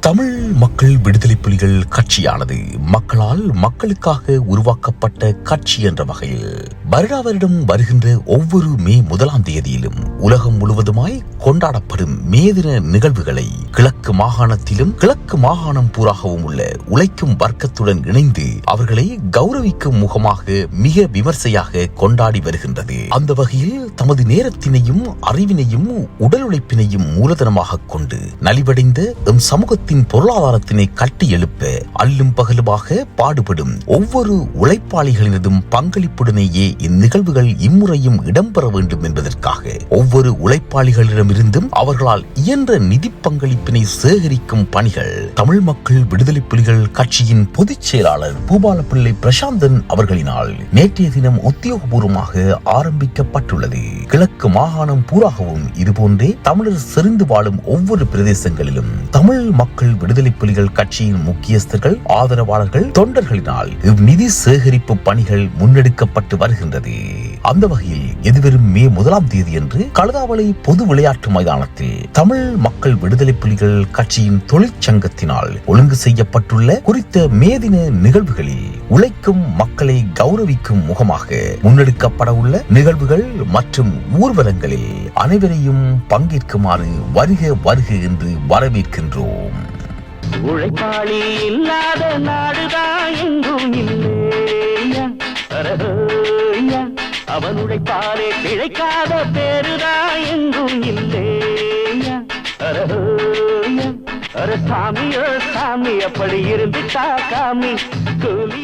தமிழ் மக்கள் விடுதலை புலிகள் கட்சியானது மக்களால் மக்களுக்காக உருவாக்கப்பட்ட கட்சி என்ற வகையில் வருடம் வருகின்ற ஒவ்வொரு மே 1ஆம் தேதியிலும் உலகம் முழுவதுமாய் கொண்டாடப்படும் மே தின நிகழ்வுகளை கிழக்கு மாகாணத்திலும் கிழக்கு மாகாணம் பூராகவும் உள்ள உழைக்கும் வர்க்கத்துடன் இணைந்து அவர்களை கௌரவிக்கும் முகமாக மிக விமர்சையாக கொண்டாடி வருகின்றது. அந்த வகையில் தமது நேரத்தினையும் அறிவினையும் உடல் உழைப்பினையும் மூலதனமாக கொண்டு நலிவடைந்த எம் சமூகத்தின் பொருளாதாரத்தினை கட்டி எழுப்ப அல்லும் பகலுமாக பாடுபடும் ஒவ்வொரு உழைப்பாளிகளினதும் பங்களிப்புடனேயே இந்நிகழ்வுகள் இம்முறையும் இடம்பெற வேண்டும் என்பதற்காக ஒவ்வொரு உழைப்பாளிகளிடமிருந்தும் அவர்களால் இயன்ற நிதி பங்களிப்பினை சேகரிக்கும் பணிகள் தமிழ் மக்கள் விடுதலை புலிகள் கட்சியின் பொதுச் செயலாளர் பூபாலப்பிள்ளை பிரசாந்தன் அவர்களினால் நேற்றைய தினம் உத்தியோகபூர்வமாக ஆரம்பிக்கப்பட்டுள்ளது. கிழக்கு மாகாணம் பூராகவும் இதுபோன்றே தமிழர் செறிந்து வாழும் ஒவ்வொரு பிரதேசங்களிலும் தமிழ் மக்கள் விடுதலை புலிகள் கட்சியின் முக்கியஸ்தர்கள், ஆதரவாளர்கள், தொண்டர்களினால் இந்நிதி சேகரிப்பு பணிகள் முன்னெடுக்கப்பட்டு வருகின்றது. அந்த வகையில் எதிர்வரும் மே 1ஆம் தேதி அன்று கழுதாவளை பொது விளையாட்டு மைதானத்தில் தமிழ் மக்கள் விடுதலை புலிகள் கட்சியின் தொழிற்சங்கத்தினால் ஒழுங்கு செய்யப்பட்டுள்ள குறித்த மே தின நிகழ்வுகளில் உழைக்கும் மக்களை கௌரவிக்கும் முகமாக முன்னெடுக்கப்பட உள்ள நிகழ்வுகள் மற்றும் ஊர்வலங்களில் அனைவரையும் பங்கேற்குமாறு வருக வருக என்று வரவேற்கின்றோம். உழைப்பாளி இல்லாத நாடுதான் எங்கும் இல்லையா, அவன் உழைப்பாலே பிழைக்காத பேருதான் எங்கும் இல்லையா. சாமியோ சாமி அப்படி இருந்துட்டா காமி கூலி